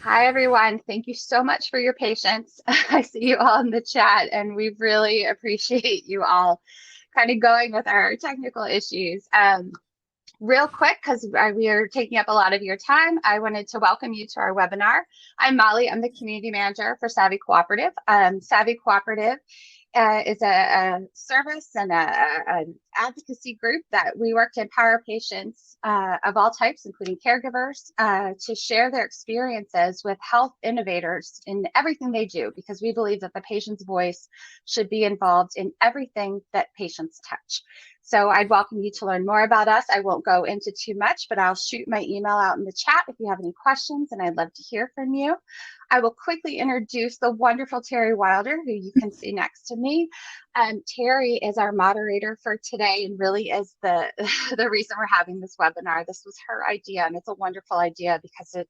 Hi, everyone. Thank you so much for your patience. I see you all in the chat, and we really appreciate you all kind of going with our technical issues. Real quick, because we are taking up a lot of your time, I wanted to welcome you to our webinar. I'm Molly. I'm the community manager for Savvy Cooperative. Savvy Cooperative is a service and an advocacy group that we work to empower patients of all types, including caregivers, to share their experiences with health innovators in everything they do, because we believe that the patient's voice should be involved in everything that patients touch. So I'd welcome you to learn more about us. I won't go into too much, but I'll shoot my email out in the chat if you have any questions, and I'd love to hear from you. I will quickly introduce the wonderful Terri Wilder, who you can see next to me. Terri is our moderator for today and really is the, the reason we're having this webinar. This was her idea, and it's a wonderful idea because it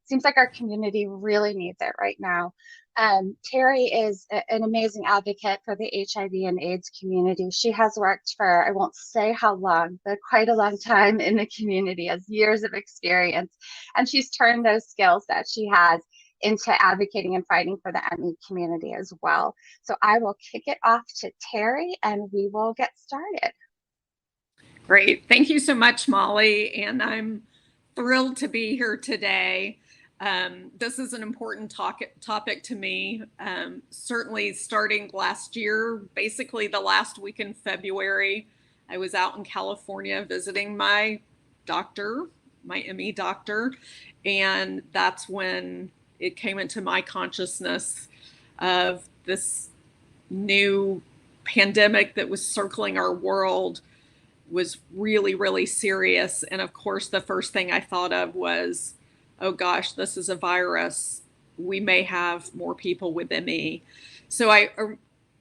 seems like our community really needs it right now. Terri is an amazing advocate for the HIV and AIDS community. She has worked for, I won't say how long, but quite a long time in the community, has years of experience, and she's turned those skills that she has into advocating and fighting for the ME community as well. So I will kick it off to Terri and we will get started. Great. Thank you so much, Molly. And I'm thrilled to be here today. This is an important topic to me. Certainly starting last year, basically the last week in February, I was out in California visiting my doctor, my ME doctor, and that's when it came into my consciousness of this new pandemic that was circling our world was really, really serious. And of course, the first thing I thought of was, oh gosh, this is a virus. We may have more people with ME. So I,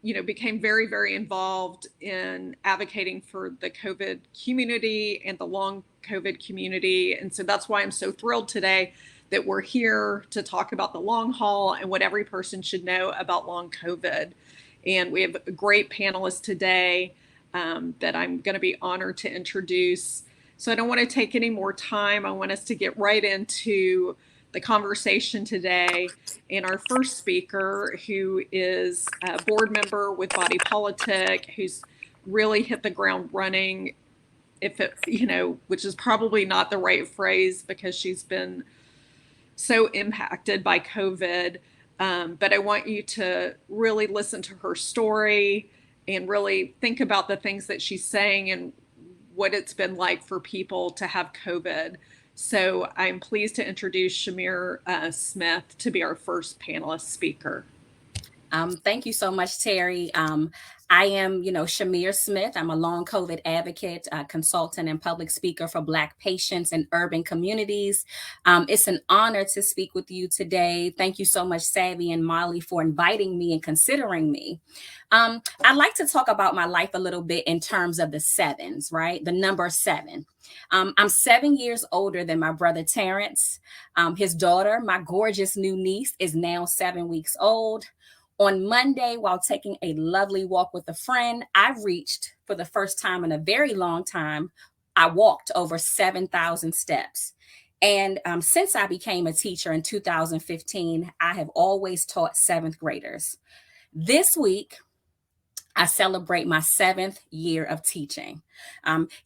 became very, very involved in advocating for the COVID community and the long COVID community. And so that's why I'm so thrilled today that we're here to talk about the long haul and what every person should know about long COVID. And we have a great panelist today that I'm going to be honored to introduce. So I don't want to take any more time. I want us to get right into the conversation today. And our first speaker, who is a board member with Body Politic, who's really hit the ground running, which is probably not the right phrase because she's been so impacted by COVID. But I want you to really listen to her story and really think about the things that she's saying and what it's been like for people to have COVID. So I'm pleased to introduce Chimere Smith to be our first panelist speaker. Thank you so much, Terri. I am, Chimere Smith. I'm a long COVID advocate, consultant, and public speaker for Black patients in urban communities. It's an honor to speak with you today. Thank you so much, Savvy and Molly, for inviting me and considering me. I'd like to talk about my life a little bit in terms of the sevens, right? The number 7. I'm 7 years older than my brother, Terrence. His daughter, my gorgeous new niece, is now 7 weeks old. On Monday, while taking a lovely walk with a friend, I reached, for the first time in a very long time, I walked over 7,000 steps. And since I became a teacher in 2015, I have always taught 7th graders. This week, I celebrate my 7th year of teaching.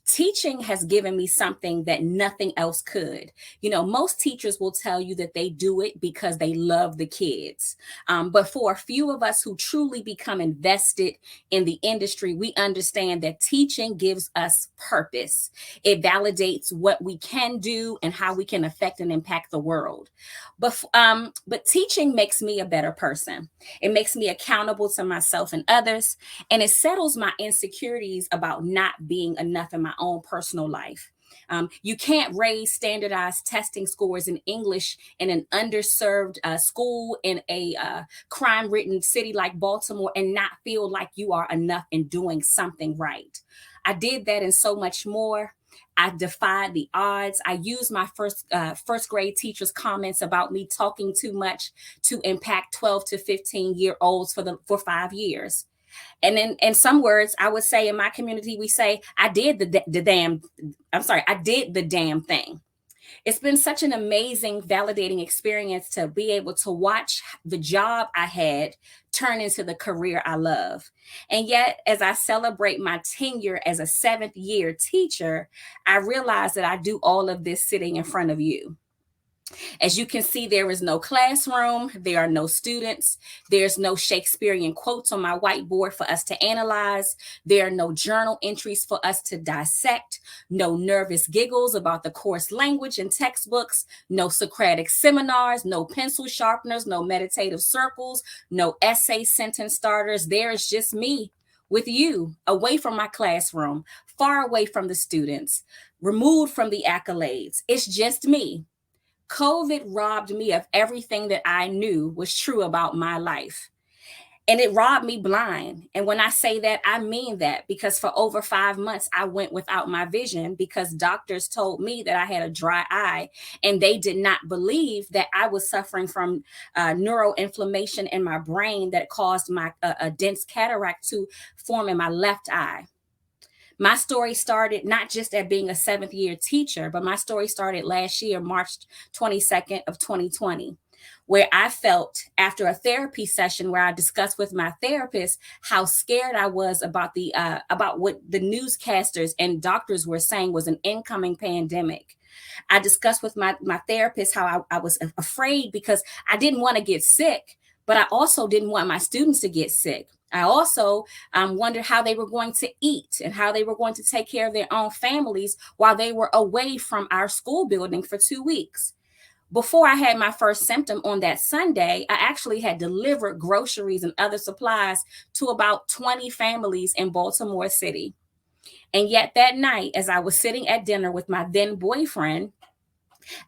Teaching has given me something that nothing else could. Most teachers will tell you that they do it because they love the kids. But for a few of us who truly become invested in the industry, we understand that teaching gives us purpose. It validates what we can do and how we can affect and impact the world. But teaching makes me a better person. It makes me accountable to myself and others. And it settles my insecurities about not being enough in my own personal life. You can't raise standardized testing scores in English in an underserved school in a crime-ridden city like Baltimore and not feel like you are enough in doing something right. I did that and so much more. I defied the odds. I used my first grade teacher's comments about me talking too much to impact 12 to 15-year-olds for 5 years. And then in some words, I would say in my community, we say, I did the damn thing. It's been such an amazing, validating experience to be able to watch the job I had turn into the career I love. And yet, as I celebrate my tenure as a 7th-year teacher, I realize that I do all of this sitting in front of you. As you can see, there is no classroom, there are no students, there's no Shakespearean quotes on my whiteboard for us to analyze, there are no journal entries for us to dissect, no nervous giggles about the course language in textbooks, no Socratic seminars, no pencil sharpeners, no meditative circles, no essay sentence starters. There is just me with you, away from my classroom, far away from the students, removed from the accolades. It's just me. COVID robbed me of everything that I knew was true about my life. And it robbed me blind. And when I say that, I mean that, because for over 5 months, I went without my vision because doctors told me that I had a dry eye, and they did not believe that I was suffering from neuroinflammation in my brain that caused my a dense cataract to form in my left eye. My story started not just at being a 7th-year teacher, but my story started last year, March 22nd of 2020, where I felt after a therapy session where I discussed with my therapist how scared I was about what the newscasters and doctors were saying was an incoming pandemic. I discussed with my therapist how I was afraid because I didn't want to get sick, but I also didn't want my students to get sick. I also wondered how they were going to eat and how they were going to take care of their own families while they were away from our school building for 2 weeks. Before I had my first symptom on that Sunday, I actually had delivered groceries and other supplies to about 20 families in Baltimore City. And yet that night, as I was sitting at dinner with my then boyfriend,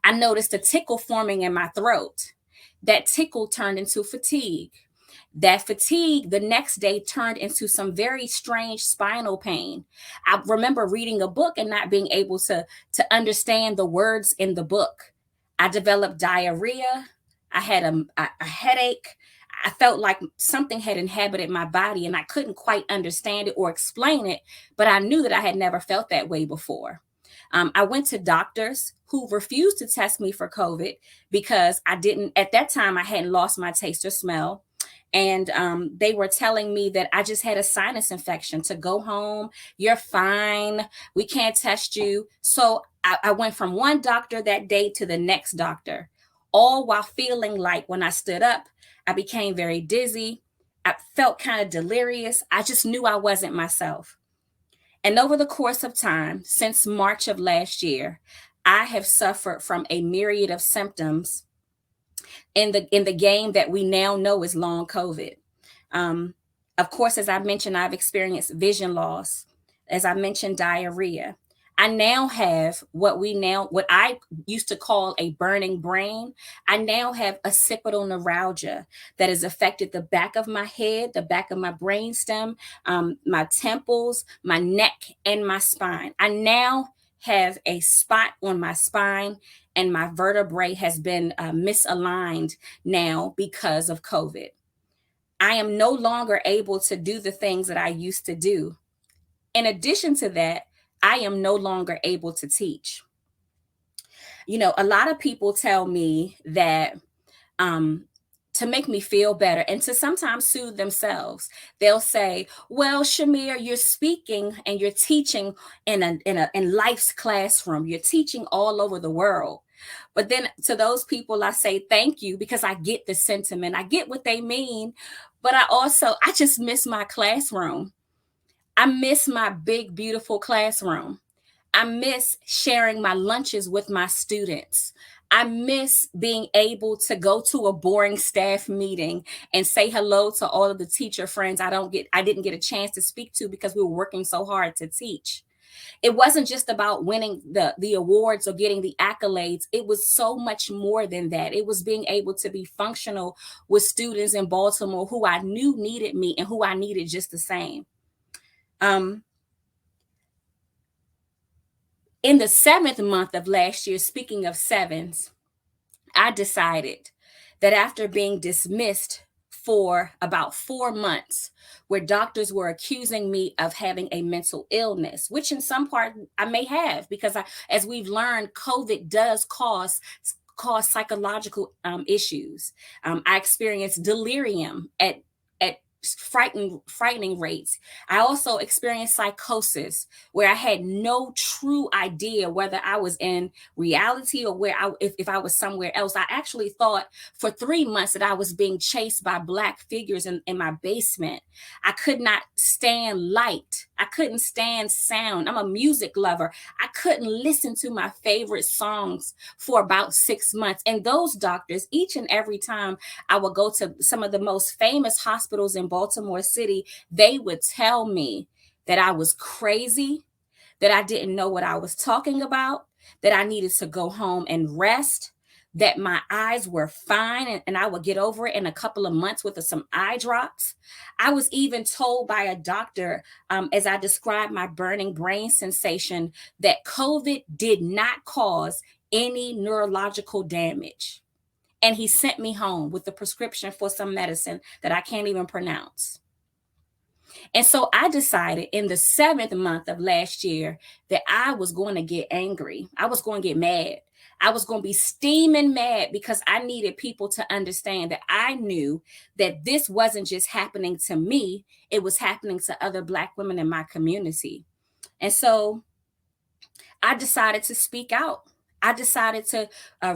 I noticed a tickle forming in my throat. That tickle turned into fatigue. That fatigue the next day turned into some very strange spinal pain. I remember reading a book and not being able to understand the words in the book. I developed diarrhea. I had a headache. I felt like something had inhabited my body and I couldn't quite understand it or explain it, but I knew that I had never felt that way before. I went to doctors who refused to test me for COVID because at that time, I hadn't lost my taste or smell. And they were telling me that I just had a sinus infection, to go home. You're fine. We can't test you. So I went from one doctor that day to the next doctor, all while feeling like when I stood up, I became very dizzy. I felt kind of delirious. I just knew I wasn't myself. And over the course of time, since March of last year, I have suffered from a myriad of symptoms in the game that we now know is long COVID. Of course, as I mentioned, I've experienced vision loss. As I mentioned, diarrhea. I now have what I used to call a burning brain. I now have occipital neuralgia that has affected the back of my head, the back of my brainstem, my temples, my neck, and my spine. I now have a spot on my spine, and my vertebrae has been misaligned now because of COVID. I am no longer able to do the things that I used to do. In addition to that, I am no longer able to teach. You know, a lot of people tell me that to make me feel better and to sometimes soothe themselves, they'll say, well, Chimere, you're speaking and you're teaching in life's classroom. You're teaching all over the world. But then to those people, I say thank you, because I get the sentiment. I get what they mean. But I just miss my classroom. I miss my big, beautiful classroom. I miss sharing my lunches with my students. I miss being able to go to a boring staff meeting and say hello to all of the teacher friends I didn't get a chance to speak to because we were working so hard to teach. It wasn't just about winning the awards or getting the accolades. It was so much more than that. It was being able to be functional with students in Baltimore who I knew needed me and who I needed just the same. In the 7th month of last year, speaking of sevens, I decided that after being dismissed for about 4 months where doctors were accusing me of having a mental illness, which in some part I may have, because as we've learned, COVID does cause psychological issues. I experienced delirium at frightening rates. I also experienced psychosis where I had no true idea whether I was in reality or if I was somewhere else. I actually thought for 3 months that I was being chased by Black figures in my basement. I could not stand light. I couldn't stand sound. I'm a music lover. I couldn't listen to my favorite songs for about 6 months. And those doctors, each and every time I would go to some of the most famous hospitals in Baltimore City, they would tell me that I was crazy, that I didn't know what I was talking about, that I needed to go home and rest, that my eyes were fine and I would get over it in a couple of months with some eye drops. I was even told by a doctor, as I described my burning brain sensation, that COVID did not cause any neurological damage. And he sent me home with the prescription for some medicine that I can't even pronounce. And so I decided in the 7th month of last year that I was going to get angry. I was going to get mad. I was going to be steaming mad because I needed people to understand that I knew that this wasn't just happening to me. It was happening to other Black women in my community. And so I decided to speak out. I decided to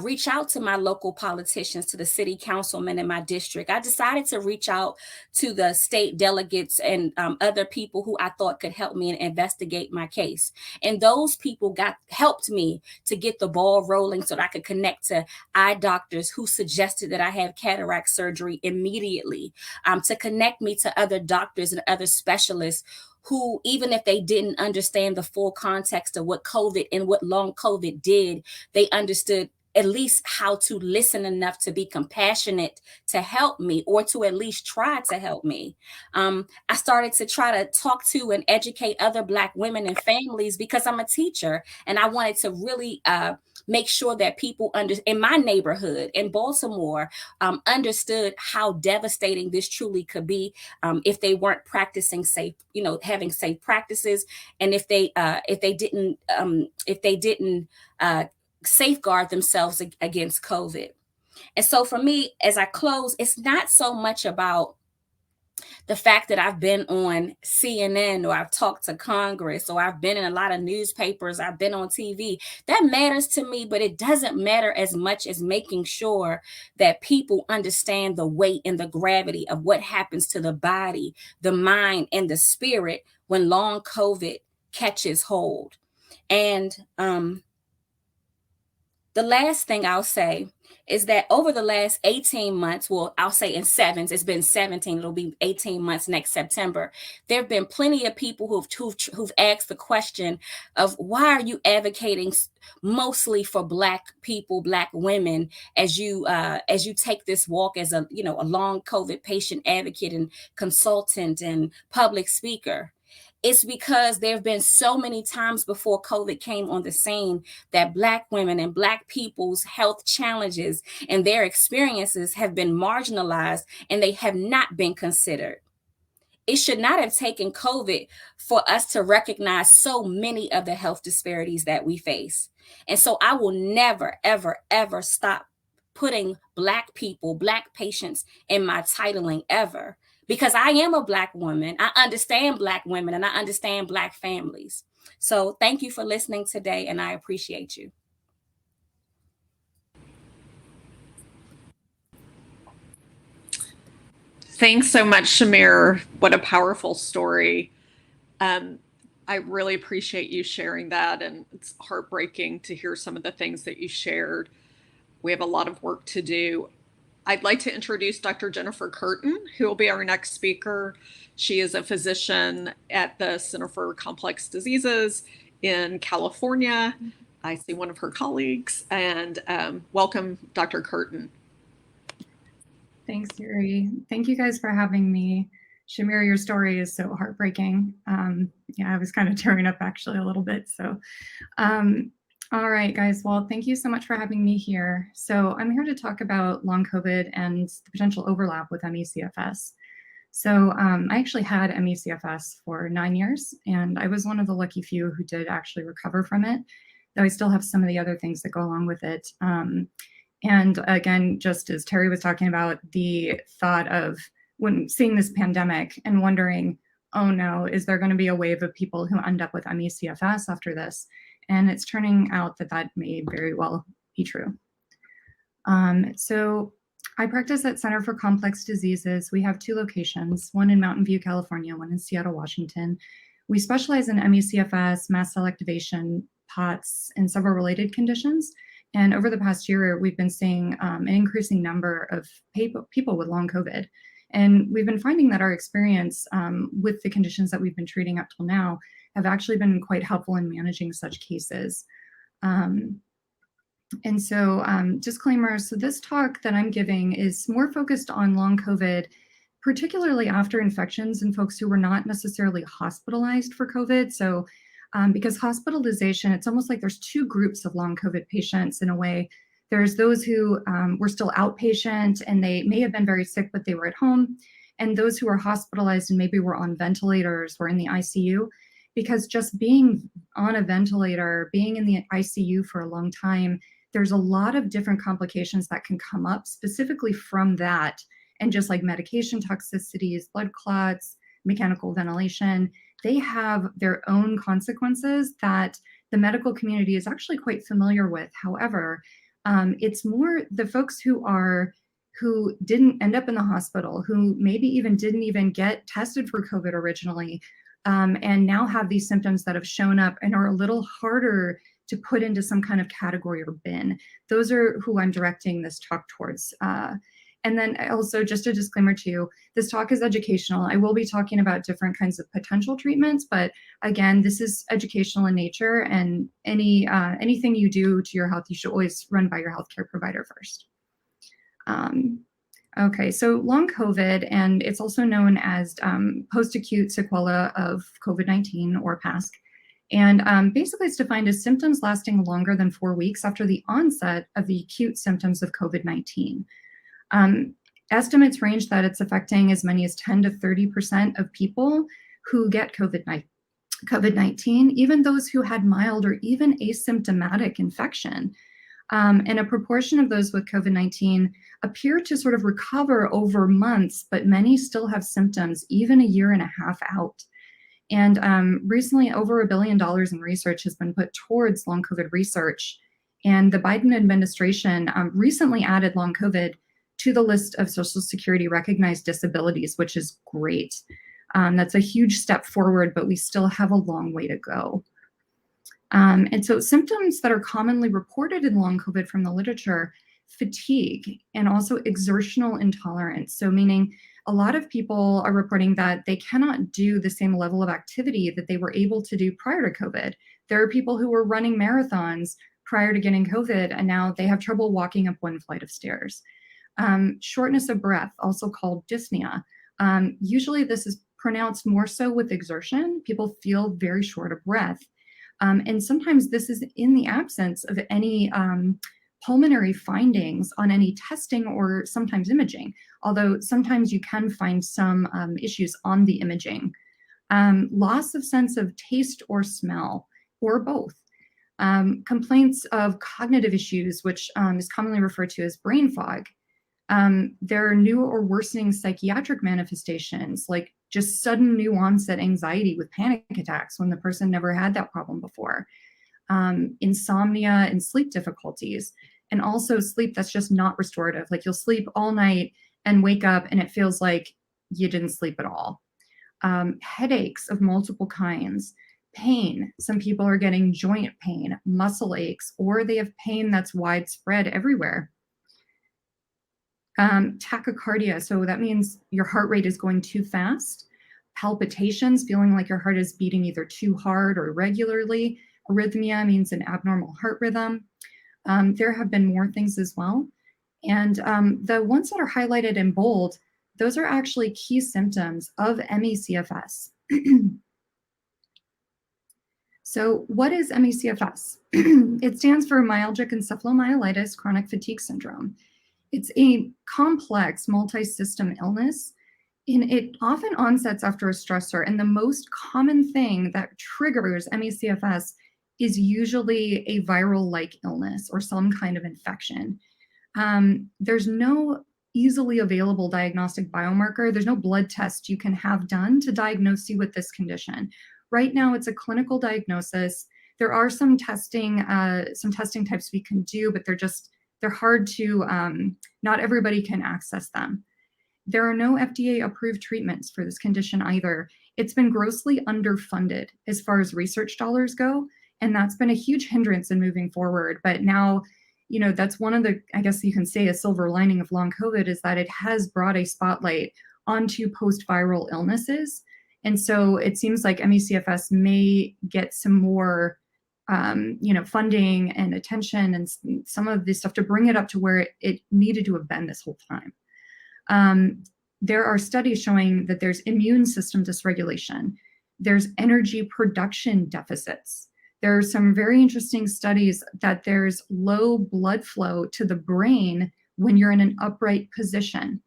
reach out to my local politicians, to the city councilmen in my district. I decided to reach out to the state delegates and other people who I thought could help me and investigate my case. And those people helped me to get the ball rolling so that I could connect to eye doctors who suggested that I have cataract surgery immediately, to connect me to other doctors and other specialists who, even if they didn't understand the full context of what COVID and what long COVID did, they understood at least how to listen enough to be compassionate to help me, or to at least try to help me. I started to try to talk to and educate other Black women and families because I'm a teacher, and I wanted to really make sure that people in my neighborhood in Baltimore understood how devastating this truly could be if they weren't practicing safe, having safe practices, and if they didn't safeguard themselves against COVID. And so for me, as I close, it's not so much about the fact that I've been on CNN, or I've talked to Congress, or I've been in a lot of newspapers, I've been on TV. That matters to me, but it doesn't matter as much as making sure that people understand the weight and the gravity of what happens to the body, the mind, and the spirit when long COVID catches hold. And the last thing I'll say is that over the last 18 months, well, I'll say in sevens, it's been 17, it'll be 18 months next September. There have been plenty of people who've asked the question of, why are you advocating mostly for Black people, Black women, as you take this walk as a long COVID patient advocate and consultant and public speaker? It's because there have been so many times before COVID came on the scene that Black women and Black people's health challenges and their experiences have been marginalized, and they have not been considered. It should not have taken COVID for us to recognize so many of the health disparities that we face. And so I will never, ever, ever stop putting Black people, Black patients in my titling ever. Because I am a Black woman, I understand Black women, and I understand Black families. So thank you for listening today, and I appreciate you. Thanks so much, Chimere. What a powerful story. I really appreciate you sharing that, and it's heartbreaking to hear some of the things that you shared. We have a lot of work to do. I'd like to introduce Dr. Jennifer Curtin, who will be our next speaker. She is a physician at the Center for Complex Diseases in California. I see one of her colleagues, and welcome, Dr. Curtin. Thanks, Terri. Thank you guys for having me. Chimere, your story is so heartbreaking. I was kind of tearing up actually a little bit. So All right, guys. Well, thank you so much for having me here. So I'm here to talk about long COVID and the potential overlap with ME/CFS. So I actually had ME/CFS for 9 years, and I was one of the lucky few who did actually recover from it, though I still have some of the other things that go along with it. And again, just as Terri was talking about, the thought of when seeing this pandemic and wondering, oh no, is there going to be a wave of people who end up with ME/CFS after this? And it's turning out that that may very well be true. So I practice at Center for Complex Diseases. We have 2 locations, one in Mountain View, California, one in Seattle, Washington. We specialize in ME/CFS, mast cell activation, POTS, and several related conditions. And over the past year, we've been seeing an increasing number of people with long COVID. And we've been finding that our experience with the conditions that we've been treating up till now have actually been quite helpful in managing such cases. And so disclaimer, so this talk that I'm giving is more focused on long COVID, particularly after infections in folks who were not necessarily hospitalized for COVID. So because hospitalization, it's almost like there's 2 groups of long COVID patients in a way. There's those who were still outpatient and they may have been very sick, but they were at home. And those who were hospitalized and maybe were on ventilators or in the ICU, because just being on a ventilator, being in the ICU for a long time, there's a lot of different complications that can come up specifically from that. And just like medication toxicities, blood clots, mechanical ventilation, they have their own consequences that the medical community is actually quite familiar with. However, it's more the folks who didn't end up in the hospital, who maybe even didn't even get tested for COVID originally, and now have these symptoms that have shown up and are a little harder to put into some kind of category or bin. Those are who I'm directing this talk towards. And then also just a disclaimer too, this talk is educational. I will be talking about different kinds of potential treatments, but again, this is educational in nature, and anything you do to your health, you should always run by your healthcare provider first. Okay, so long COVID, and it's also known as post-acute sequela of COVID-19 or PASC. And basically it's defined as symptoms lasting longer than 4 weeks after the onset of the acute symptoms of COVID-19. Estimates range that it's affecting as many as 10 to 30% of people who get COVID-19, even those who had mild or even asymptomatic infection. And a proportion of those with COVID-19 appear to sort of recover over months, but many still have symptoms even a year and a half out. And recently, over $1 billion in research has been put towards long COVID research. And the Biden administration recently added long COVID to the list of Social Security recognized disabilities, which is great. That's a huge step forward, but we still have a long way to go. And so symptoms that are commonly reported in long COVID from the literature, fatigue and also exertional intolerance. So meaning a lot of people are reporting that they cannot do the same level of activity that they were able to do prior to COVID. There are people who were running marathons prior to getting COVID, and now they have trouble walking up one flight of stairs. Shortness of breath, also called dyspnea. Usually this is pronounced more so with exertion. People feel very short of breath. And sometimes this is in the absence of any pulmonary findings on any testing or sometimes imaging, although sometimes you can find some issues on the imaging. Loss of sense of taste or smell, or both. Complaints of cognitive issues, which is commonly referred to as brain fog. There are new or worsening psychiatric manifestations, like just sudden new onset anxiety with panic attacks when the person never had that problem before. Insomnia and sleep difficulties, and also sleep that's just not restorative. Like you'll sleep all night and wake up and it feels like you didn't sleep at all. Headaches of multiple kinds. Pain. Some people are getting joint pain, muscle aches, or they have pain that's widespread everywhere. Tachycardia, so that means your heart rate is going too fast. Palpitations, feeling like your heart is beating either too hard or irregularly. Arrhythmia means an abnormal heart rhythm. There have been more things as well. And the ones that are highlighted in bold, those are actually key symptoms of ME/CFS. So what is ME/CFS? It stands for myalgic encephalomyelitis chronic fatigue syndrome. It's a complex multi-system illness, and it often onsets after a stressor. And the most common thing that triggers ME/CFS is usually a viral-like illness or some kind of infection. There's no easily available diagnostic biomarker. There's no blood test you can have done to diagnose you with this condition. Right now, it's a clinical diagnosis. There are some testing types we can do, but they're hard to, not everybody can access them. There are no FDA-approved treatments for this condition either. It's been grossly underfunded as far as research dollars go, and that's been a huge hindrance in moving forward. But now, that's one of the, I guess you can say, a silver lining of long COVID is that it has brought a spotlight onto post-viral illnesses. And so it seems like ME/CFS may get some more, funding and attention and some of this stuff to bring it up to where it needed to have been this whole time. There are studies showing that there's immune system dysregulation. There's energy production deficits. There are some very interesting studies that there's low blood flow to the brain when you're in an upright position.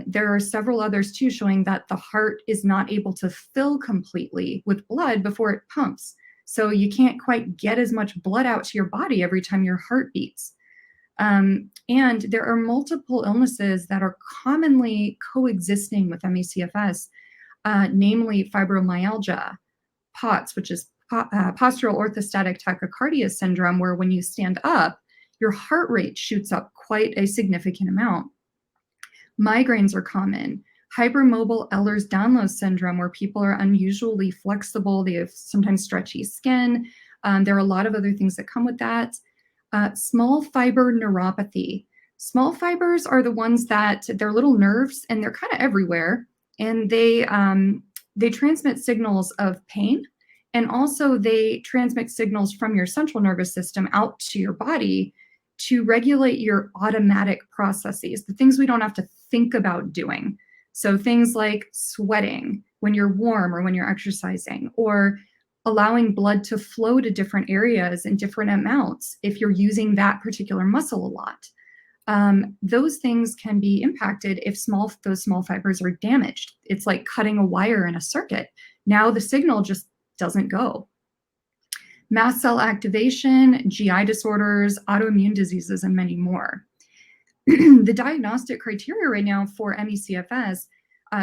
There are several others too showing that the heart is not able to fill completely with blood before it pumps. So you can't quite get as much blood out to your body every time your heart beats. And there are multiple illnesses that are commonly coexisting with ME/CFS, namely fibromyalgia, POTS, which is postural orthostatic tachycardia syndrome, where when you stand up, your heart rate shoots up quite a significant amount. Migraines are common. Hypermobile Ehlers-Danlos syndrome, where people are unusually flexible. They have sometimes stretchy skin. There are a lot of other things that come with that. Small fiber neuropathy. Small fibers are the ones that they're little nerves and they're kind of everywhere. And they transmit signals of pain. And also they transmit signals from your central nervous system out to your body to regulate your automatic processes, the things we don't have to think about doing. So things like sweating when you're warm or when you're exercising, or allowing blood to flow to different areas in different amounts if you're using that particular muscle a lot. Those things can be impacted if those small fibers are damaged. It's like cutting a wire in a circuit. Now the signal just doesn't go. Mast cell activation, GI disorders, autoimmune diseases, and many more. The diagnostic criteria right now for ME/CFS,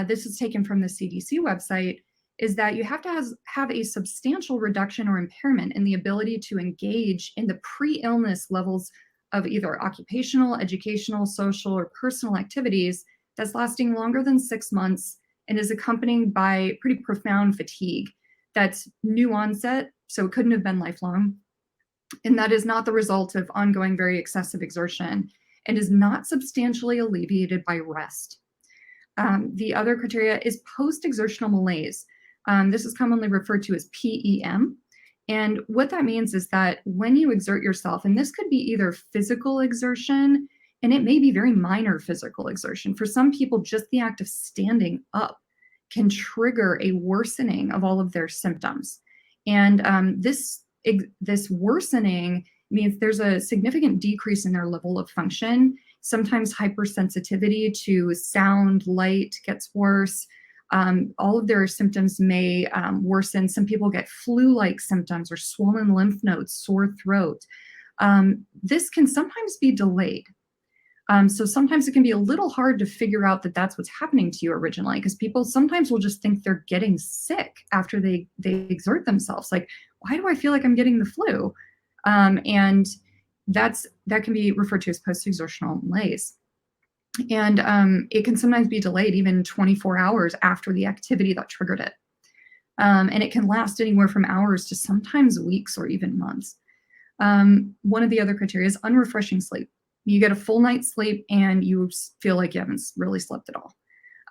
this is taken from the CDC website, is that you have to have a substantial reduction or impairment in the ability to engage in the pre-illness levels of either occupational, educational, social, or personal activities that's lasting longer than 6 months and is accompanied by pretty profound fatigue. That's new onset, so it couldn't have been lifelong. And that is not the result of ongoing, very excessive exertion and is not substantially alleviated by rest. The other criteria is post-exertional malaise. This is commonly referred to as PEM. And what that means is that when you exert yourself, and this could be either physical exertion, and it may be very minor physical exertion. For some people, just the act of standing up can trigger a worsening of all of their symptoms. And this worsening means there's a significant decrease in their level of function. Sometimes hypersensitivity to sound, light gets worse. All of their symptoms may worsen. Some people get flu-like symptoms or swollen lymph nodes, sore throat. This can sometimes be delayed. So sometimes it can be a little hard to figure out that that's what's happening to you originally, because people sometimes will just think they're getting sick after they exert themselves. Like, why do I feel like I'm getting the flu? And that can be referred to as post-exertional malaise. And it can sometimes be delayed even 24 hours after the activity that triggered it. And it can last anywhere from hours to sometimes weeks or even months. One of the other criteria is unrefreshing sleep. You get a full night's sleep and you feel like you haven't really slept at all.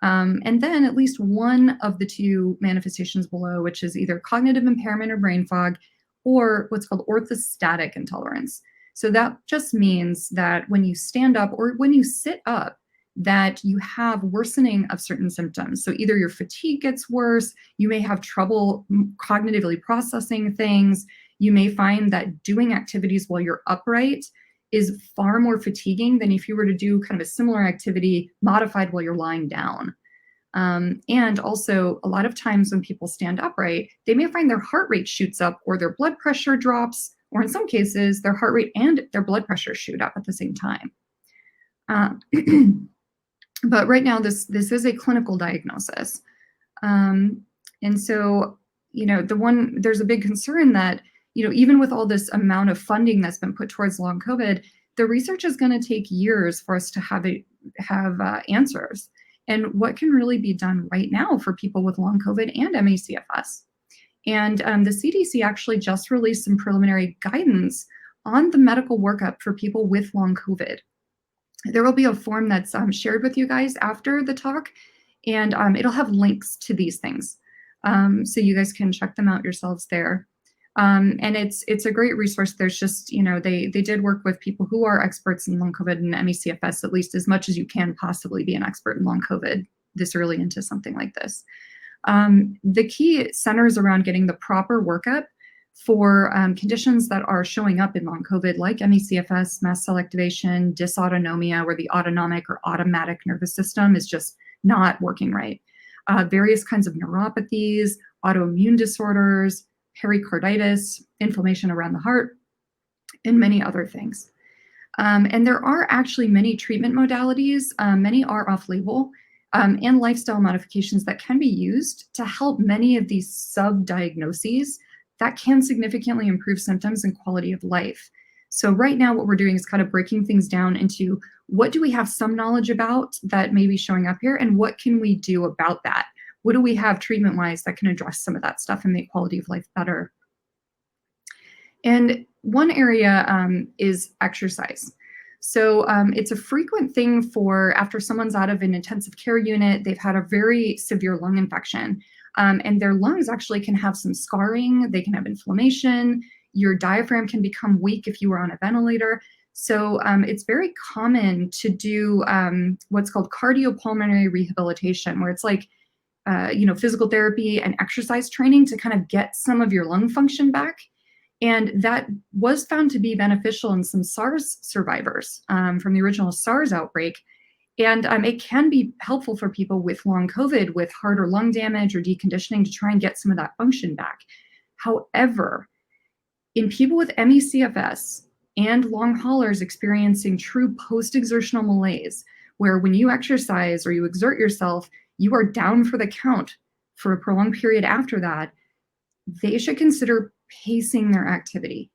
And then at least one of the two manifestations below, which is either cognitive impairment or brain fog, or what's called orthostatic intolerance. So that just means that when you stand up or when you sit up, that you have worsening of certain symptoms. So either your fatigue gets worse, you may have trouble cognitively processing things, you may find that doing activities while you're upright is far more fatiguing than if you were to do kind of a similar activity modified while you're lying down. And also, a lot of times when people stand upright, they may find their heart rate shoots up or their blood pressure drops, or in some cases, their heart rate and their blood pressure shoot up at the same time. But right now, this is a clinical diagnosis. And so, there's a big concern that, even with all this amount of funding that's been put towards long COVID, the research is going to take years for us to have answers. And what can really be done right now for people with long COVID and ME/CFS? And the CDC actually just released some preliminary guidance on the medical workup for people with long COVID. There will be a form that's shared with you guys after the talk, and it'll have links to these things. So you guys can check them out yourselves there. And it's a great resource. There's just, they did work with people who are experts in long COVID and ME/CFS, at least as much as you can possibly be an expert in long COVID this early into something like this. The key centers around getting the proper workup for conditions that are showing up in long COVID, like ME/CFS, mast cell activation, dysautonomia, where the autonomic or automatic nervous system is just not working right. Various kinds of neuropathies, autoimmune disorders, pericarditis, inflammation around the heart, and many other things. And there are actually many treatment modalities, many are off-label, and lifestyle modifications that can be used to help many of these sub-diagnoses that can significantly improve symptoms and quality of life. So right now what we're doing is kind of breaking things down into what do we have some knowledge about that may be showing up here, and what can we do about that? What do we have treatment-wise that can address some of that stuff and make quality of life better? And one area is exercise. So it's a frequent thing for after someone's out of an intensive care unit, they've had a very severe lung infection, and their lungs actually can have some scarring, they can have inflammation, your diaphragm can become weak if you were on a ventilator. So it's very common to do what's called cardiopulmonary rehabilitation, where it's like physical therapy and exercise training to kind of get some of your lung function back. And that was found to be beneficial in some SARS survivors from the original SARS outbreak. And it can be helpful for people with long COVID, with heart or lung damage or deconditioning, to try and get some of that function back. However, in people with ME/CFS and long haulers experiencing true post-exertional malaise, where when you exercise or you exert yourself, you are down for the count for a prolonged period after that, they should consider pacing their activity.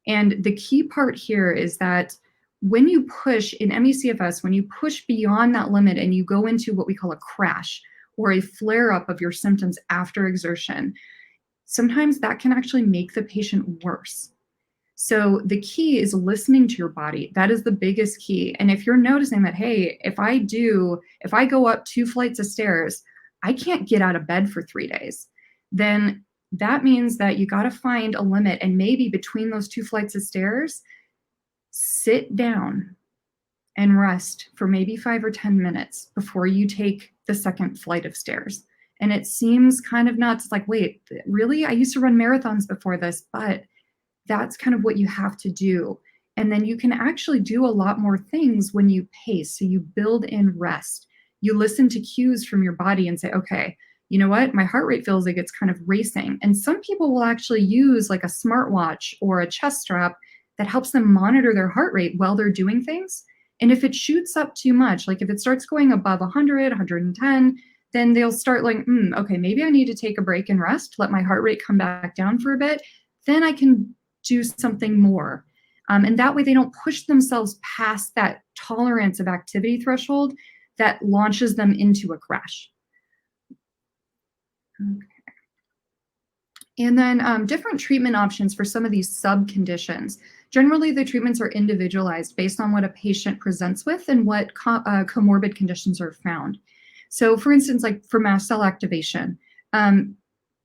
And the key part here is that when you push in ME/CFS, when you push beyond that limit and you go into what we call a crash or a flare-up of your symptoms after exertion, sometimes that can actually make the patient worse. So the key is listening to your body. That is the biggest key. And if you're noticing that, hey, if I go up 2 flights of stairs, I can't get out of bed for 3 days, then that means that you got to find a limit, and maybe between those 2 flights of stairs, sit down and rest for maybe 5 or 10 minutes before you take the second flight of stairs. And it seems kind of nuts, like, wait, really? I used to run marathons before this, but that's kind of what you have to do. And then you can actually do a lot more things when you pace. So you build in rest. You listen to cues from your body and say, okay, you know what? My heart rate feels like it's kind of racing. And some people will actually use like a smartwatch or a chest strap that helps them monitor their heart rate while they're doing things. And if it shoots up too much, like if it starts going above 100, 110, then they'll start like, okay, maybe I need to take a break and rest, let my heart rate come back down for a bit. Then I can do something more. And that way they don't push themselves past that tolerance of activity threshold that launches them into a crash. Okay. And then different treatment options for some of these sub-conditions. Generally, the treatments are individualized based on what a patient presents with and what comorbid conditions are found. So for instance, like for mast cell activation,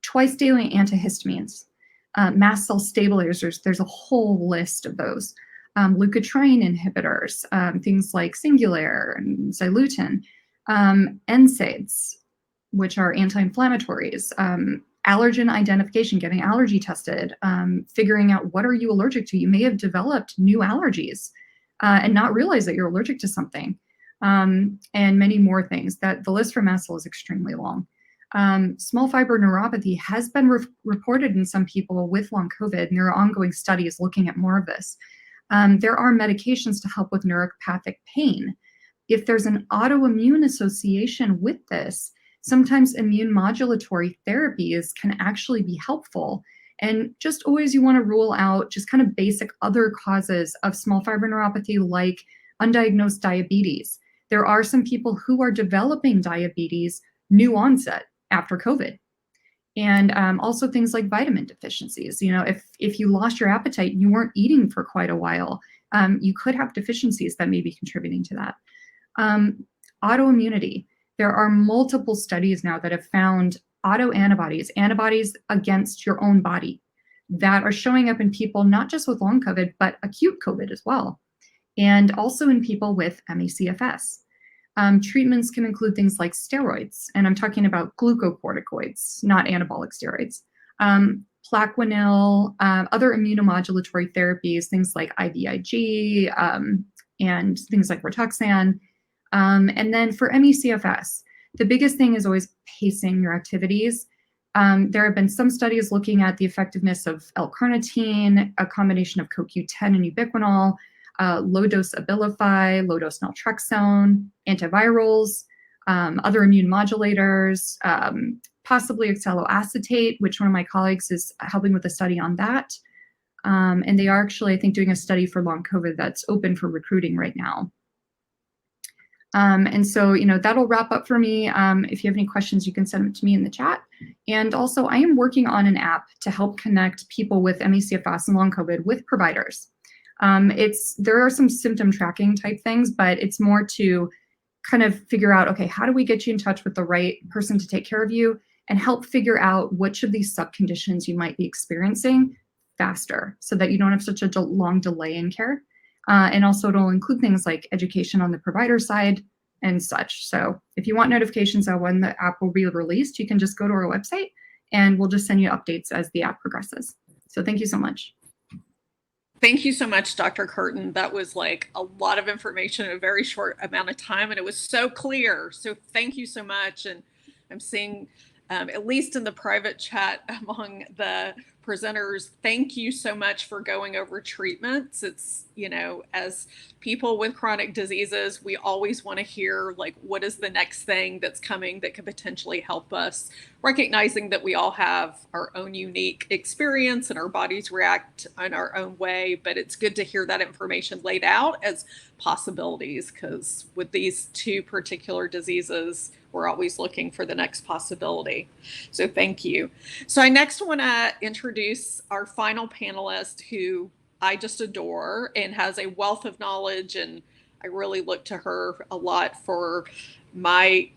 twice daily antihistamines, mast cell stabilizers, there's a whole list of those. leukotriene inhibitors, things like Singulair and Xylutin, NSAIDs, which are anti-inflammatories, allergen identification, getting allergy tested, figuring out what are you allergic to. You may have developed new allergies and not realize that you're allergic to something, and many more things. That the list for mast cell is extremely long. Small fiber neuropathy has been reported in some people with long COVID, and there are ongoing studies looking at more of this. There are medications to help with neuropathic pain. If there's an autoimmune association with this, sometimes immune modulatory therapies can actually be helpful. And just always you want to rule out just kind of basic other causes of small fiber neuropathy, like undiagnosed diabetes. There are some people who are developing diabetes new onset after COVID. And also things like vitamin deficiencies. You know, if you lost your appetite and you weren't eating for quite a while, you could have deficiencies that may be contributing to that. Autoimmunity. There are multiple studies now that have found autoantibodies, antibodies against your own body, that are showing up in people not just with long COVID, but acute COVID as well. And also in people with ME/CFS. Treatments can include things like steroids, and I'm talking about glucocorticoids, not anabolic steroids. Plaquenil, other immunomodulatory therapies, things like IVIG, and things like Rituxan. And then for ME/CFS, the biggest thing is always pacing your activities. There have been some studies looking at the effectiveness of L-carnitine, a combination of CoQ10 and ubiquinol, low-dose Abilify, low-dose naltrexone, antivirals, other immune modulators, possibly oxaloacetate, which one of my colleagues is helping with a study on that. And they are actually, I think, doing a study for long COVID that's open for recruiting right now. And so, you know, that'll wrap up for me. If you have any questions, you can send them to me in the chat. And also, I am working on an app to help connect people with ME/CFS and long COVID with providers. There are some symptom tracking type things, but it's more to kind of figure out, okay, how do we get you in touch with the right person to take care of you and help figure out which of these subconditions you might be experiencing faster so that you don't have such a long delay in care. And also it'll include things like education on the provider side and such. So if you want notifications on when the app will be released, you can just go to our website and we'll just send you updates as the app progresses. So thank you so much. Thank you so much, Dr. Curtin. That was like a lot of information in a very short amount of time, and it was so clear. So thank you so much. And I'm seeing, at least in the private chat among the presenters, thank you so much for going over treatments. It's, you know, as people with chronic diseases, we always want to hear, like, what is the next thing that's coming that could potentially help us, recognizing that we all have our own unique experience and our bodies react in our own way. But it's good to hear that information laid out as possibilities, because with these two particular diseases, we're always looking for the next possibility. So thank you. So I next want to introduce our final panelist, who I just adore and has a wealth of knowledge, and I really look to her a lot for my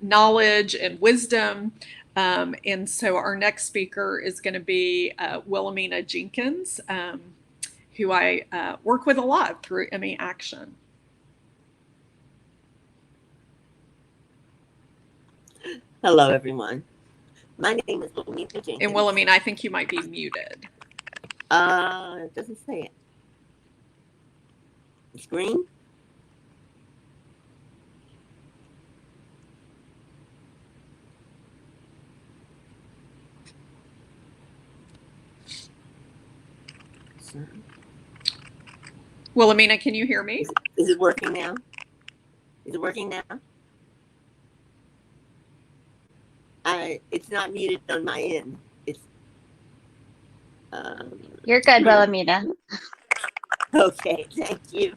knowledge and wisdom. And so our next speaker is going to be Wilhelmina Jenkins, who I work with a lot through ME Action. Hello, everyone. My name is Wilhelmina Jenkins. And Wilhelmina, I think you might be muted. It doesn't say it. It's green. Wilhelmina, can you hear me? Is it working now? Is it working now? It's not muted on my end. It's You're good, Wilhelmina. okay. Thank you.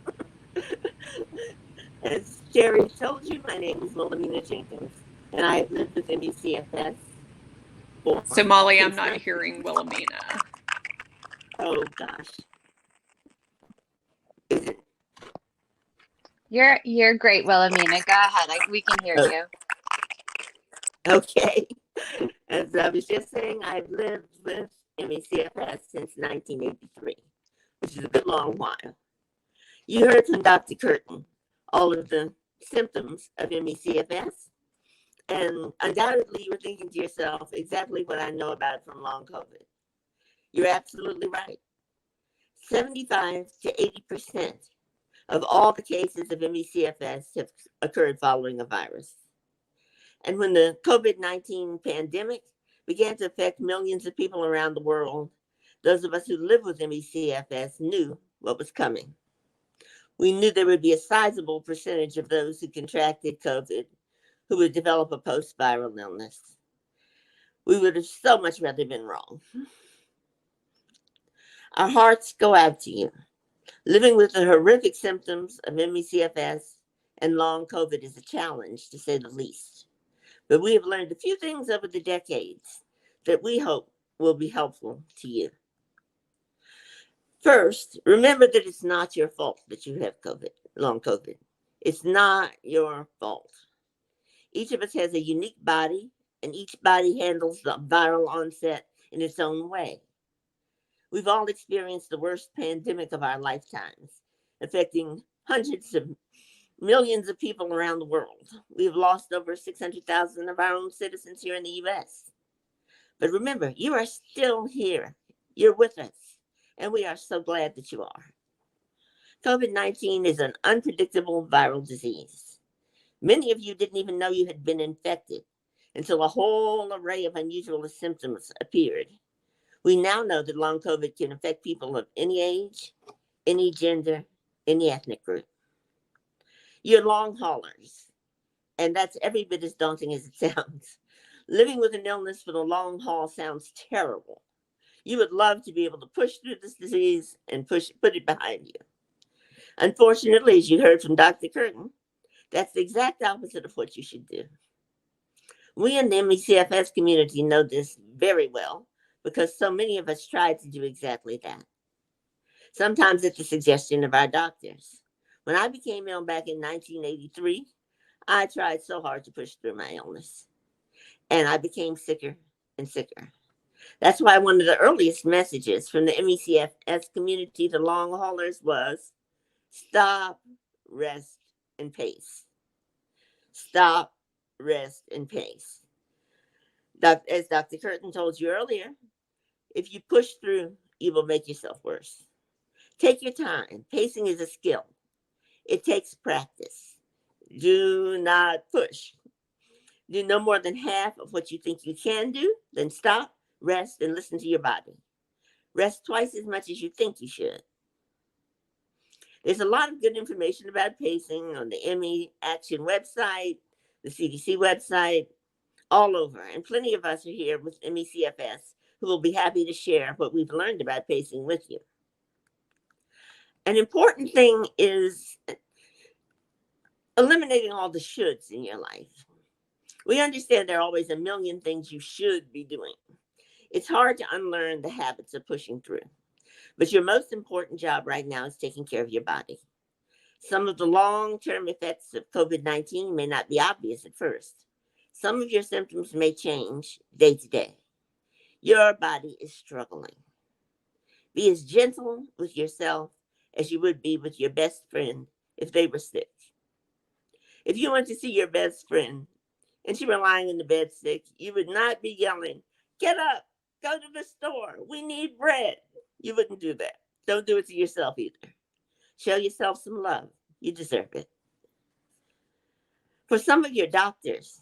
As Jerry told you, my name is Wilhelmina Jenkins, and I have lived with ME/CFS. So Molly, I'm not hearing Wilhelmina. Oh gosh. Is it? You're great, Wilhelmina. Go ahead. We can hear you. Okay. As I was just saying, I've lived with ME/CFS since 1983. which is a good long while. You heard from Dr. Curtin all of the symptoms of ME/CFS, and undoubtedly you were thinking to yourself exactly what I know about from long COVID. You're absolutely right. 75 to 80% of all the cases of ME/CFS have occurred following a virus. And when the COVID-19 pandemic began to affect millions of people around the world, those of us who live with ME/CFS knew what was coming. We knew there would be a sizable percentage of those who contracted COVID who would develop a post-viral illness. We would have so much rather been wrong. Our hearts go out to you. Living with the horrific symptoms of ME/CFS and long COVID is a challenge, to say the least. But we have learned a few things over the decades that we hope will be helpful to you. First, remember that it's not your fault that you have COVID, long COVID. It's not your fault. Each of us has a unique body, and each body handles the viral onset in its own way. We've all experienced the worst pandemic of our lifetimes, affecting hundreds of millions of people around the world. We've lost over 600,000 of our own citizens here in the US. But remember, you are still here. You're with us, and we are so glad that you are. COVID-19 is an unpredictable viral disease. Many of you didn't even know you had been infected until a whole array of unusual symptoms appeared. We now know that long COVID can affect people of any age, any gender, any ethnic group. You're long haulers, and that's every bit as daunting as it sounds. Living with an illness for the long haul sounds terrible. You would love to be able to push through this disease and put it behind you. Unfortunately, as you heard from Dr. Curtin, that's the exact opposite of what you should do. We in the ME/CFS community know this very well because so many of us tried to do exactly that. Sometimes at the suggestion of our doctors. When I became ill back in 1983, I tried so hard to push through my illness, and I became sicker and sicker. That's why one of the earliest messages from the ME/CFS community to long haulers was stop, rest, and pace. Stop, rest, and pace. As Dr. Curtin told you earlier, if you push through, you will make yourself worse. Take your time. Pacing is a skill. It takes practice. Do not push. Do no more than half of what you think you can do, then stop, rest, and listen to your body. Rest twice as much as you think you should. There's a lot of good information about pacing on the ME Action website, the CDC website, all over. And plenty of us are here with ME/CFS who will be happy to share what we've learned about pacing with you. An important thing is eliminating all the shoulds in your life. We understand there are always a million things you should be doing. It's hard to unlearn the habits of pushing through. But your most important job right now is taking care of your body. Some of the long-term effects of COVID-19 may not be obvious at first. Some of your symptoms may change day to day. Your body is struggling. Be as gentle with yourself as you would be with your best friend if they were sick. If you went to see your best friend and she were lying in the bed sick, you would not be yelling, "Get up, go to the store, we need bread." You wouldn't do that. Don't do it to yourself either. Show yourself some love. You deserve it. For some of your doctors,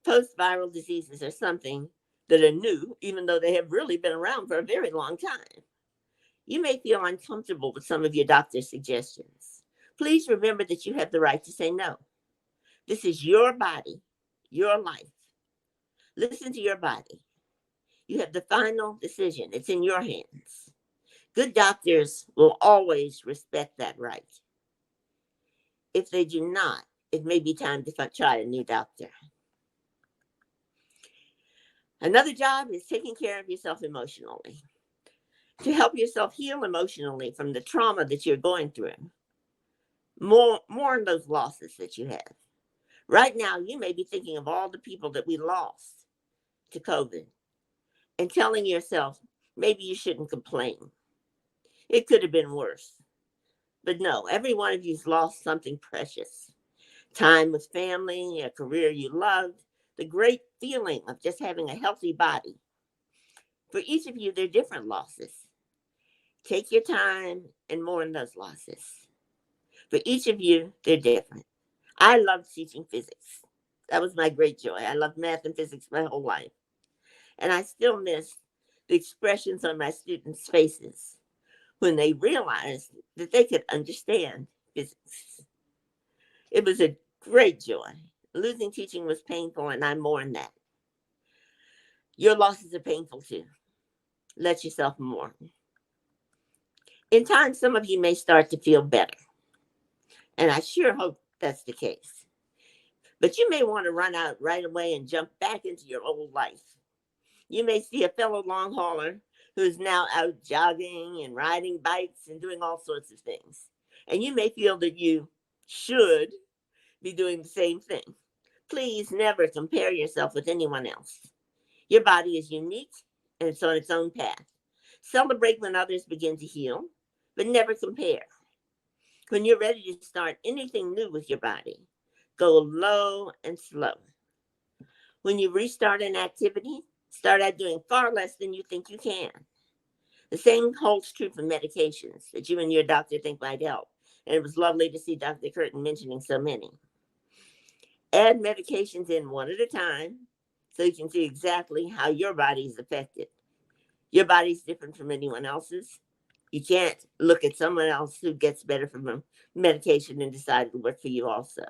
post-viral diseases are something that are new, even though they have really been around for a very long time. You may feel uncomfortable with some of your doctor's suggestions. Please remember that you have the right to say no. This is your body, your life. Listen to your body. You have the final decision. It's in your hands. Good doctors will always respect that right. If they do not, it may be time to try a new doctor. Another job is taking care of yourself emotionally. To help yourself heal emotionally from the trauma that you're going through. Mourn those losses that you have. Right now, you may be thinking of all the people that we lost to COVID and telling yourself, maybe you shouldn't complain. It could have been worse. But no, every one of you's lost something precious. Time with family, a career you loved, the great feeling of just having a healthy body. For each of you, they're different losses. Take your time and mourn those losses. For each of you, they're different. I loved teaching physics. That was my great joy. I loved math and physics my whole life. And I still miss the expressions on my students' faces when they realized that they could understand physics. It was a great joy. Losing teaching was painful, and I mourn that. Your losses are painful too. Let yourself mourn. In time, some of you may start to feel better, and I sure hope that's the case. But you may want to run out right away and jump back into your old life. You may see a fellow long hauler who's now out jogging and riding bikes and doing all sorts of things. And you may feel that you should be doing the same thing. Please never compare yourself with anyone else. Your body is unique and it's on its own path. Celebrate when others begin to heal, but never compare. When you're ready to start anything new with your body, go low and slow. When you restart an activity, start out doing far less than you think you can. The same holds true for medications that you and your doctor think might help. And it was lovely to see Dr. Curtin mentioning so many. Add medications in one at a time so you can see exactly how your body is affected. Your body's different from anyone else's. You can't look at someone else who gets better from a medication and decide it'll work for you also.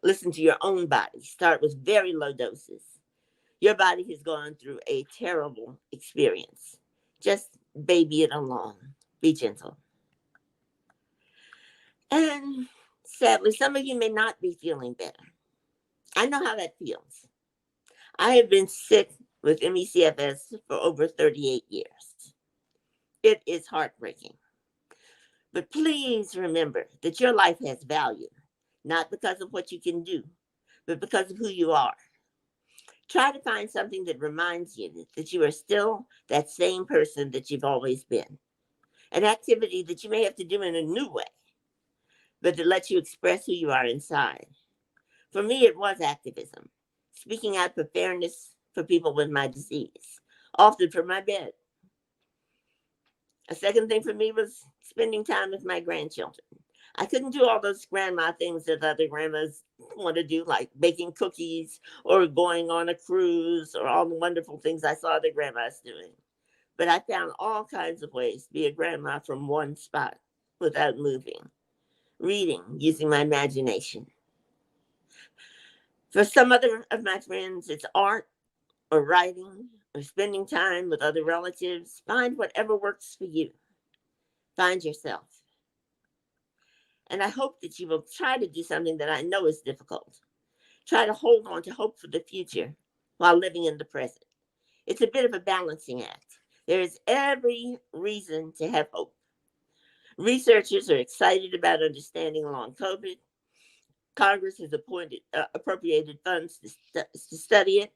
Listen to your own body. Start with very low doses. Your body has gone through a terrible experience. Just baby it along. Be gentle. And sadly, some of you may not be feeling better. I know how that feels. I have been sick with ME/CFS for over 38 years. It is heartbreaking. But please remember that your life has value, not because of what you can do, but because of who you are. Try to find something that reminds you that you are still that same person that you've always been. An activity that you may have to do in a new way, but that lets you express who you are inside. For me, it was activism, speaking out for fairness for people with my disease, often from my bed. A second thing for me was spending time with my grandchildren. I couldn't do all those grandma things that other grandmas want to do, like baking cookies or going on a cruise or all the wonderful things I saw their grandmas doing. But I found all kinds of ways to be a grandma from one spot without moving. Reading, using my imagination. For some other of my friends, it's art or writing or spending time with other relatives. Find whatever works for you. Find yourself. And I hope that you will try to do something that I know is difficult. Try to hold on to hope for the future while living in the present. It's a bit of a balancing act. There is every reason to have hope. Researchers are excited about understanding long COVID. Congress has appropriated funds to study it.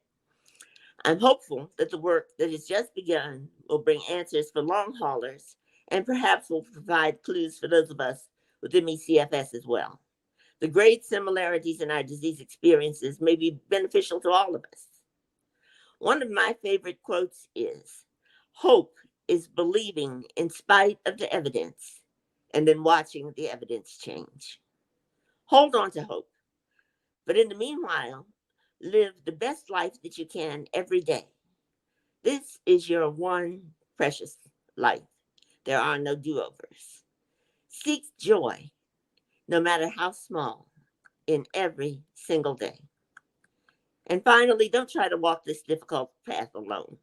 I'm hopeful that the work that has just begun will bring answers for long haulers and perhaps will provide clues for those of us with ME/CFS as well. The great similarities in our disease experiences may be beneficial to all of us. One of my favorite quotes is, "Hope is believing in spite of the evidence and then watching the evidence change." Hold on to hope. But in the meanwhile, live the best life that you can every day. This is your one precious life. There are no do-overs. Seek joy, no matter how small, in every single day. And finally, don't try to walk this difficult path alone.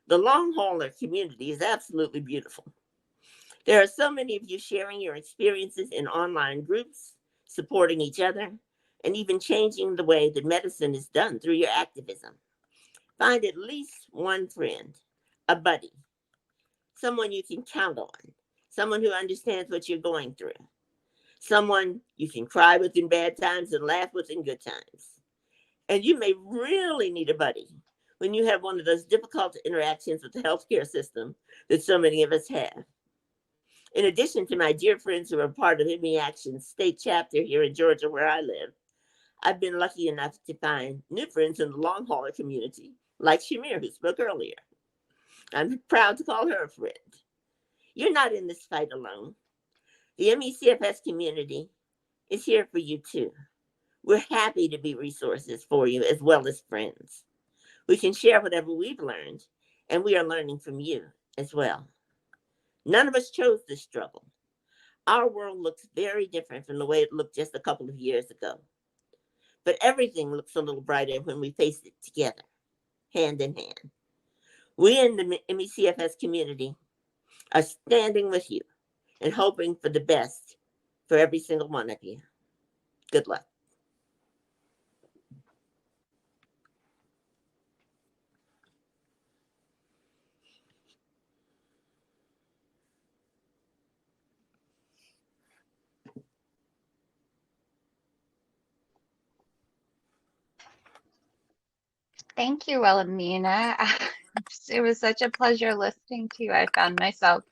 The long hauler community is absolutely beautiful. There are so many of you sharing your experiences in online groups, supporting each other, and even changing the way that medicine is done through your activism. Find at least one friend, a buddy, someone you can count on, someone who understands what you're going through, someone you can cry with in bad times and laugh with in good times. And you may really need a buddy when you have one of those difficult interactions with the healthcare system that so many of us have. In addition to my dear friends who are part of ME Action's state chapter here in Georgia, where I live, I've been lucky enough to find new friends in the long hauler community, like Chimere, who spoke earlier. I'm proud to call her a friend. You're not in this fight alone. The MECFS community is here for you too. We're happy to be resources for you as well as friends. We can share whatever we've learned, and we are learning from you as well. None of us chose this struggle. Our world looks very different from the way it looked just a couple of years ago. But everything looks a little brighter when we face it together, hand in hand. We in the MECFS community are standing with you and hoping for the best for every single one of you. Good luck. Thank you, Wilhelmina. It was such a pleasure listening to you. I found myself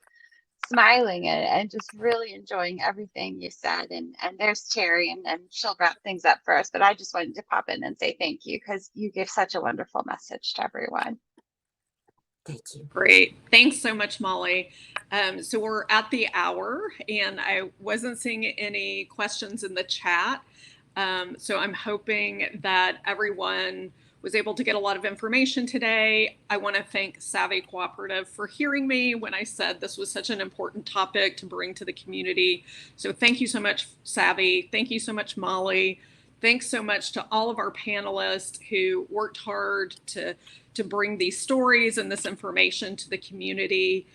smiling and just really enjoying everything you said. And there's Terri, and she'll wrap things up for us. But I just wanted to pop in and say thank you because you gave such a wonderful message to everyone. Thank you. Great. Thanks so much, Molly. So we're at the hour, and I wasn't seeing any questions in the chat. So I'm hoping that everyone was able to get a lot of information today. I want to thank Savvy Cooperative for hearing me when I said this was such an important topic to bring to the community. So thank you so much, Savvy. Thank you so much, Molly. Thanks so much to all of our panelists who worked hard to bring these stories and this information to the community.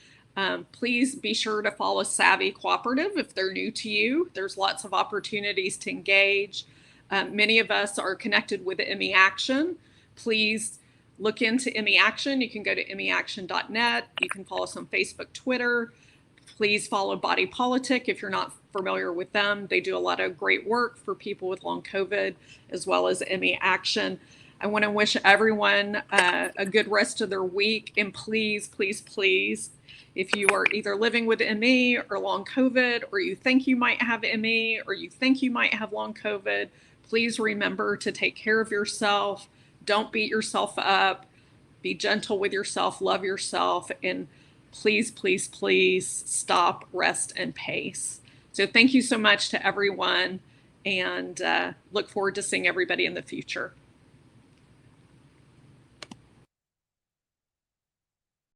Please be sure to follow Savvy Cooperative if they're new to you. There's lots of opportunities to engage. Many of us are connected with ME Action. Please look into ME Action. You can go to meaction.net. You can follow us on Facebook, Twitter. Please follow Body Politic if you're not familiar with them. They do a lot of great work for people with long COVID, as well as ME Action. I want to wish everyone a good rest of their week. And please, please, please, if you are either living with ME or long COVID, or you think you might have ME, or you think you might have long COVID, please remember to take care of yourself. Don't beat yourself up. Be gentle with yourself. Love yourself. And please, please, please stop, rest, and pace. So thank you so much to everyone, and look forward to seeing everybody in the future.